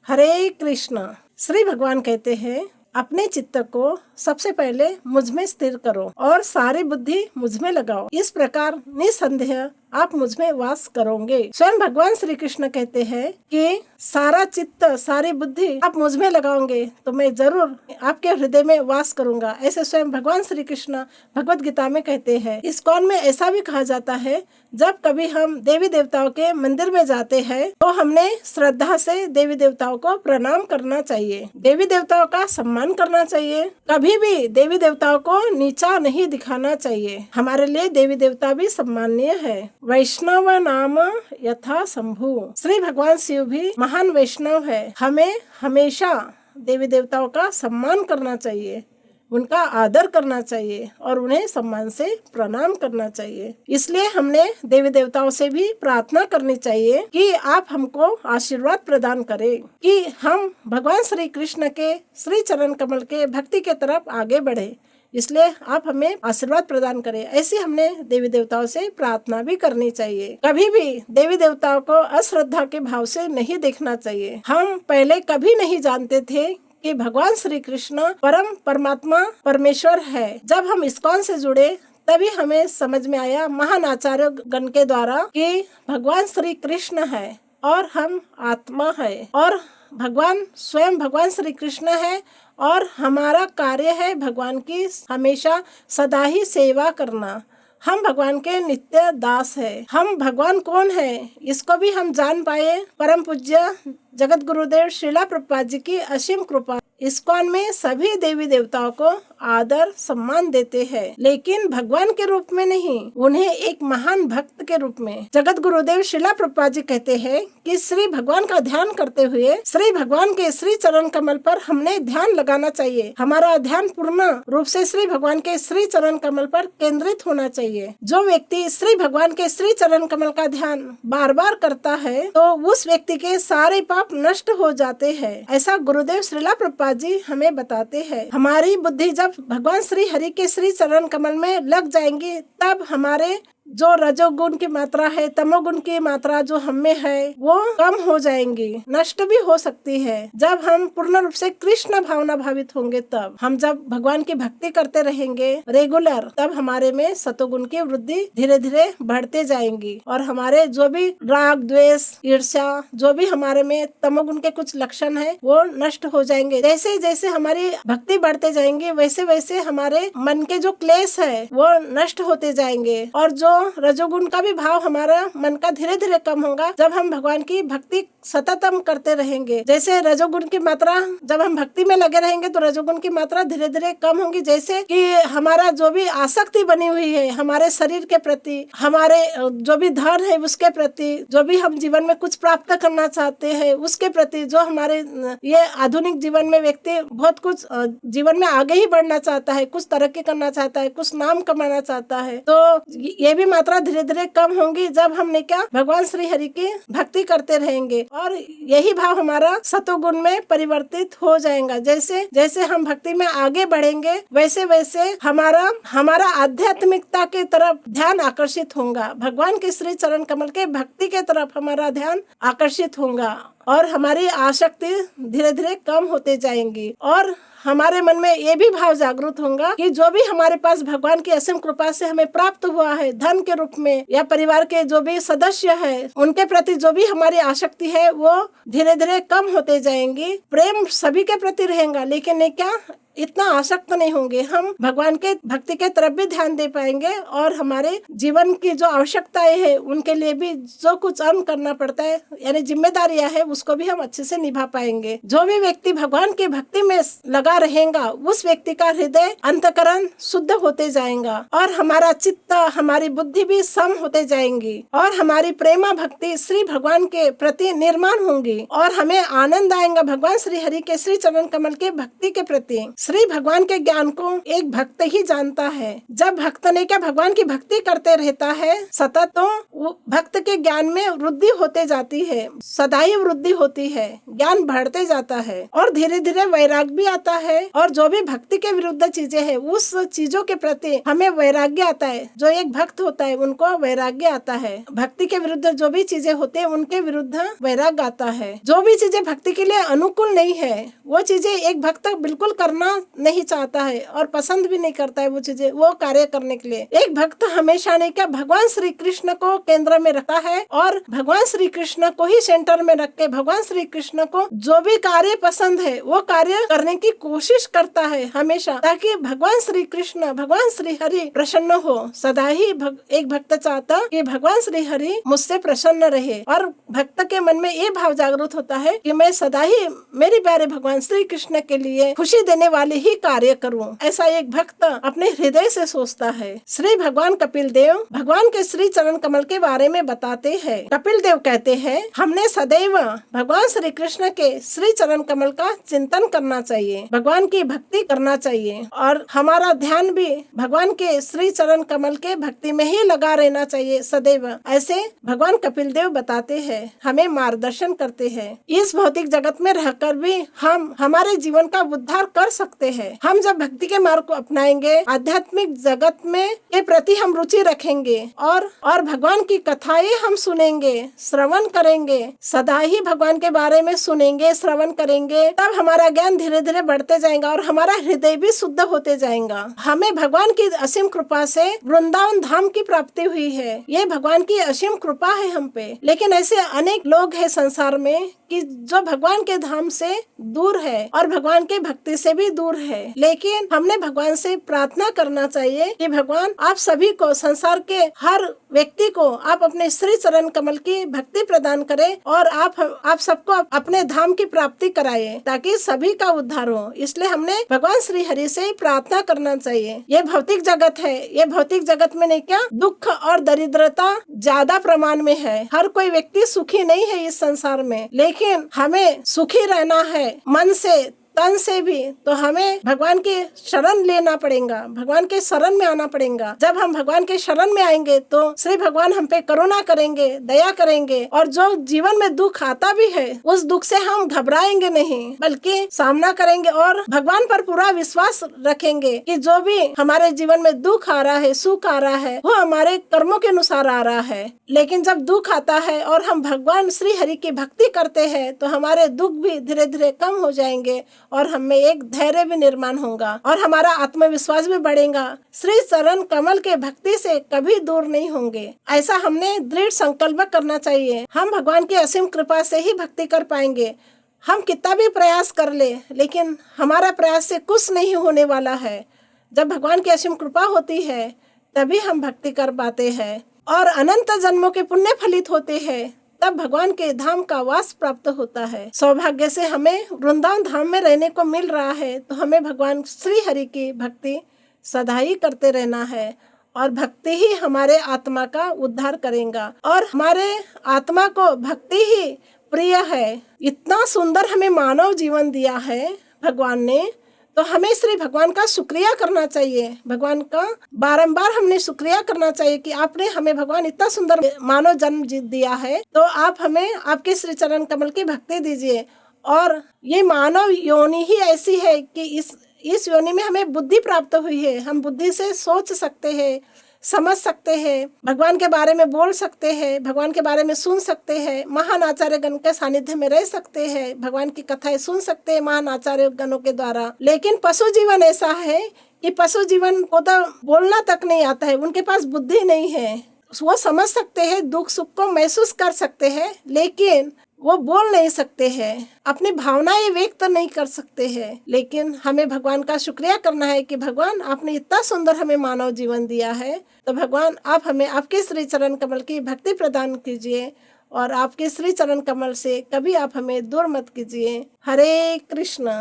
हरे कृष्ण। श्री भगवान कहते हैं, अपने चित्त को सबसे पहले मुझ में स्थिर करो और सारी बुद्धि मुझ में लगाओ। इस प्रकार निसंदेह आप मुझ में वास करोगे। स्वयं भगवान श्री कृष्ण कहते हैं कि सारा चित्त, सारी बुद्धि आप मुझ में लगाओगे तो मैं जरूर आपके हृदय में वास करूंगा। ऐसे स्वयं भगवान श्री कृष्ण भगवत गीता में कहते हैं। इस्कॉन में ऐसा भी कहा जाता है, जब कभी हम देवी देवताओं के मंदिर में जाते हैं तो हमने श्रद्धा से देवी देवताओं को प्रणाम करना चाहिए, देवी देवताओं का सम्मान करना चाहिए। कभी भी देवी देवताओं को नीचा नहीं दिखाना चाहिए। हमारे लिए देवी देवता भी सम्माननीय है। वैष्णव नाम यथा शंभु। श्री भगवान शिव भी महान वैष्णव है। हमें हमेशा देवी देवताओं का सम्मान करना चाहिए, उनका आदर करना चाहिए और उन्हें सम्मान से प्रणाम करना चाहिए। इसलिए हमने देवी देवताओं से भी प्रार्थना करनी चाहिए कि आप हमको आशीर्वाद प्रदान करें कि हम भगवान श्री कृष्ण के श्री चरण कमल के भक्ति के तरफ आगे बढ़े। इसलिए आप हमें आशीर्वाद प्रदान करें। ऐसी हमने देवी देवताओं से प्रार्थना भी करनी चाहिए। कभी भी देवी देवताओं को अश्रद्धा के भाव से नहीं देखना चाहिए। हम पहले कभी नहीं जानते थे कि भगवान श्री कृष्ण परम परमात्मा परमेश्वर है। जब हम इस्कॉन से जुड़े तभी हमें समझ में आया महान आचार्य गण के द्वारा कि भगवान श्री कृष्ण है और हम आत्मा है और भगवान स्वयं भगवान श्री कृष्ण है और हमारा कार्य है भगवान की हमेशा सदा ही सेवा करना। हम भगवान के नित्य दास है। हम भगवान कौन है इसको भी हम जान पाए। परम पूज्य जगत गुरुदेव श्रीला प्रभुपाद जी की असीम कृपा। इस्कॉन में सभी देवी देवताओं को आदर सम्मान देते हैं, लेकिन भगवान के रूप में नहीं, उन्हें एक महान भक्त के रूप में। जगत गुरुदेव श्रीला प्रभुपाद जी कहते हैं कि श्री भगवान का ध्यान करते हुए श्री भगवान के श्री चरण कमल पर हमने ध्यान लगाना चाहिए। हमारा ध्यान पूर्ण रूप से श्री भगवान के श्री चरण कमल पर केंद्रित होना चाहिए। जो व्यक्ति श्री भगवान के श्री चरण कमल का ध्यान बार बार करता है तो उस व्यक्ति के सारे पाप नष्ट हो जाते हैं। ऐसा गुरुदेव श्रीला प्रभुपाद जी हमें बताते हैं। हमारी बुद्धि जब भगवान श्री हरि के श्री चरण कमल में लग जाएंगी तब हमारे जो रजोगुण की मात्रा है, तमोगुण की मात्रा जो हम में है वो कम हो जाएंगी, नष्ट भी हो सकती है। जब हम पूर्ण रूप से कृष्ण भावना भावित होंगे, तब हम जब भगवान की भक्ति करते रहेंगे रेगुलर, तब हमारे में सतोगुण की वृद्धि धीरे धीरे बढ़ते जाएंगी और हमारे जो भी राग, द्वेष, ईर्ष्या, जो भी हमारे में तमोगुण के कुछ लक्षण है वो नष्ट हो जाएंगे। जैसे जैसे हमारी भक्ति बढ़ते जाएंगे वैसे वैसे हमारे मन के जो क्लेश है वो नष्ट होते जाएंगे और जो रजोगुण का भी भाव हमारा मन का धीरे धीरे कम होगा जब हम भगवान की भक्ति सततम करते रहेंगे। जैसे रजोगुण की मात्रा जब हम भक्ति में लगे रहेंगे तो रजोगुण की मात्रा धीरे धीरे कम होगी। जैसे कि हमारा जो भी आसक्ति बनी हुई है हमारे शरीर के प्रति, हमारे जो भी धन है उसके प्रति, जो भी हम जीवन में कुछ प्राप्त करना चाहते हैं उसके प्रति, जो हमारे ये आधुनिक जीवन में व्यक्ति बहुत कुछ जीवन में आगे ही बढ़ना चाहता है, कुछ तरक्की करना चाहता है, कुछ नाम कमाना चाहता है, तो ये भी मात्रा धीरे धीरे कम होंगी जब हमने क्या भगवान श्री हरि की भक्ति करते रहेंगे और यही भाव हमारा सतोगुण में परिवर्तित हो जाएगा। जैसे जैसे हम भक्ति में आगे बढ़ेंगे वैसे वैसे हमारा आध्यात्मिकता के तरफ ध्यान आकर्षित होगा, भगवान के श्री चरण कमल के भक्ति के तरफ हमारा ध्यान आकर्षित होगा और हमारी आसक्ति धीरे धीरे कम होते जाएंगी और हमारे मन में ये भी भाव जागृत होगा कि जो भी हमारे पास भगवान की असीम कृपा से हमें प्राप्त हुआ है धन के रूप में या परिवार के जो भी सदस्य है उनके प्रति जो भी हमारी आसक्ति है वो धीरे धीरे कम होते जाएंगी। प्रेम सभी के प्रति रहेगा लेकिन नहीं क्या इतना आसक्त नहीं होंगे। हम भगवान के भक्ति के तरफ भी ध्यान दे पाएंगे और हमारे जीवन की जो आवश्यकताएं है उनके लिए भी जो कुछ अर्न करना पड़ता है यानी जिम्मेदारियां है उसको भी हम अच्छे से निभा पाएंगे। जो भी व्यक्ति भगवान की भक्ति में लगा रहेगा उस व्यक्ति का हृदय अंतकरण शुद्ध होते जाएगा और हमारा चित्त, हमारी बुद्धि भी सम होते जाएंगी और हमारी प्रेमा भक्ति श्री भगवान के प्रति निर्माण होंगी और हमें आनंद आएगा भगवान श्री हरि के श्री चरण कमल के भक्ति के प्रति। श्री भगवान के ज्ञान को एक भक्त ही जानता है। जब भक्त ने क्या भगवान की भक्ति करते रहता है सतत, तो भक्त के ज्ञान में वृद्धि होते जाती है, सदा ही वृद्धि होती है, ज्ञान बढ़ते जाता है और धीरे धीरे वैराग्य भी आता है। और जो भी भक्ति के विरुद्ध चीजें हैं उस चीजों के प्रति हमें वैराग्य आता है। जो एक भक्त होता है उनको वैराग्य आता है। भक्ति के विरुद्ध जो भी चीजें होते हैं उनके विरुद्ध वैराग्य आता है। जो भी चीजें भक्ति के लिए अनुकूल नहीं है वो चीजें एक भक्त बिल्कुल करना नहीं चाहता है और पसंद भी नहीं करता है वो चीजें, वो कार्य करने के लिए। एक भक्त हमेशा ने क्या भगवान श्री कृष्ण को केंद्र में रखा है और भगवान श्री कृष्ण को ही सेंटर में रख के भगवान श्री कृष्ण को जो भी कार्य पसंद है वो कार्य करने की कोशिश करता है हमेशा, ताकि भगवान श्री कृष्ण भगवान श्री हरि प्रसन्न हो। सदा ही एक भक्त चाहता कि भगवान श्री हरि मुझसे प्रसन्न रहे और भक्त के मन में ये भाव जागृत होता है कि मैं सदा ही मेरे प्यारे भगवान श्री कृष्ण के लिए खुशी देने वाले ही कार्य करूं। ऐसा एक भक्त अपने हृदय से सोचता है। श्री भगवान कपिल देव भगवान के श्री चरण कमल के बारे में बताते हैं। कपिल देव कहते हैं, हमने सदैव भगवान श्री कृष्ण के श्री चरण कमल का चिंतन करना चाहिए, भगवान की भक्ति करना चाहिए और हमारा ध्यान भी भगवान के श्री चरण कमल के भक्ति में ही लगा रहना चाहिए सदैव। ऐसे भगवान कपिल देव बताते हैं, हमें मार्गदर्शन करते हैं। इस भौतिक जगत में रहकर भी हम हमारे जीवन का उद्धार कर सकते हैं। हम जब भक्ति के मार्ग को अपनाएंगे, आध्यात्मिक जगत में के प्रति हम रुचि रखेंगे और भगवान की कथाएं हम सुनेंगे, श्रवण करेंगे, सदा ही भगवान के बारे में सुनेंगे, श्रवण करेंगे, तब हमारा ज्ञान धीरे धीरे बढ़ते जाएगा और हमारा हृदय भी शुद्ध होते जाएगा। हमें भगवान की असीम कृपा से वृंदावन धाम की प्राप्ति हुई है। ये भगवान की असीम कृपा है हम पे। लेकिन ऐसे अनेक लोग हैं संसार में कि जो भगवान के धाम से दूर है और भगवान के भक्ति से भी दूर है। लेकिन हमने भगवान से प्रार्थना करना चाहिए कि भगवान आप सभी को, संसार के हर व्यक्ति को आप अपने श्री चरण कमल की भक्ति प्रदान करें और आप सबको अपने धाम की प्राप्ति कराए ताकि सभी का उद्धार हो। इसलिए हमने भगवान श्री हरि से प्रार्थना करना चाहिए। ये भौतिक जगत है, ये भौतिक जगत में नहीं क्या दुख और दरिद्रता ज्यादा प्रमाण में है। हर कोई व्यक्ति सुखी नहीं है इस संसार में, लेकिन हमें सुखी रहना है मन से तन से भी, तो हमें भगवान की शरण लेना पड़ेगा, भगवान के शरण में आना पड़ेगा। जब हम भगवान के शरण में आएंगे तो श्री भगवान हम पे करुणा करेंगे, दया करेंगे और जो जीवन में दुख आता भी है उस दुख से हम घबराएंगे नहीं बल्कि सामना करेंगे और भगवान पर पूरा विश्वास रखेंगे कि जो भी हमारे जीवन में दुख आ रहा है, सुख आ रहा है, वो हमारे कर्मों के अनुसार आ रहा है। लेकिन जब दुख आता है और हम भगवान श्री हरि की भक्ति करते हैं तो हमारे दुख भी धीरे धीरे कम हो जाएंगे और हमें एक धैर्य भी निर्माण होगा और हमारा आत्मविश्वास भी बढ़ेगा। श्री चरण कमल के भक्ति से कभी दूर नहीं होंगे, ऐसा हमने दृढ़ संकल्प करना चाहिए। हम भगवान की असीम कृपा से ही भक्ति कर पाएंगे। हम कितना भी प्रयास कर ले लेकिन हमारा प्रयास से कुछ नहीं होने वाला है। जब भगवान की असीम कृपा होती है तभी हम भक्ति कर पाते हैं और अनंत जन्मों के पुण्य फलित होते हैं, तब भगवान के धाम का वास प्राप्त होता है। सौभाग्य से हमें वृंदावन धाम में रहने को मिल रहा है, तो हमें भगवान श्री हरि की भक्ति सदा ही करते रहना है और भक्ति ही हमारे आत्मा का उद्धार करेगा और हमारे आत्मा को भक्ति ही प्रिय है। इतना सुंदर हमें मानव जीवन दिया है भगवान ने, तो हमें श्री भगवान का शुक्रिया करना चाहिए। भगवान का बारंबार हमने शुक्रिया करना चाहिए कि आपने हमें भगवान इतना सुंदर मानव जन्म दिया है, तो आप हमें आपके श्री चरण कमल की भक्ति दीजिए। और ये मानव योनि ही ऐसी है कि इस योनि में हमें बुद्धि प्राप्त हुई है। हम बुद्धि से सोच सकते हैं, समझ सकते हैं, भगवान के बारे में बोल सकते हैं, भगवान के बारे में सुन सकते हैं, महान आचार्य गण के सानिध्य में रह सकते हैं, भगवान की कथाएं सुन सकते हैं महान आचार्य गणों के द्वारा। लेकिन पशु जीवन ऐसा है कि पशु जीवन को तो बोलना तक नहीं आता है, उनके पास बुद्धि नहीं है। वो समझ सकते हैं, दुख सुख को महसूस कर सकते हैं, लेकिन वो बोल नहीं सकते हैं, अपनी भावनाएं व्यक्त नहीं कर सकते हैं। लेकिन हमें भगवान का शुक्रिया करना है कि भगवान आपने इतना सुंदर हमें मानव जीवन दिया है, तो भगवान आप हमें आपके श्री चरण कमल की भक्ति प्रदान कीजिए और आपके श्री चरण कमल से कभी आप हमें दूर मत कीजिए। हरे कृष्ण।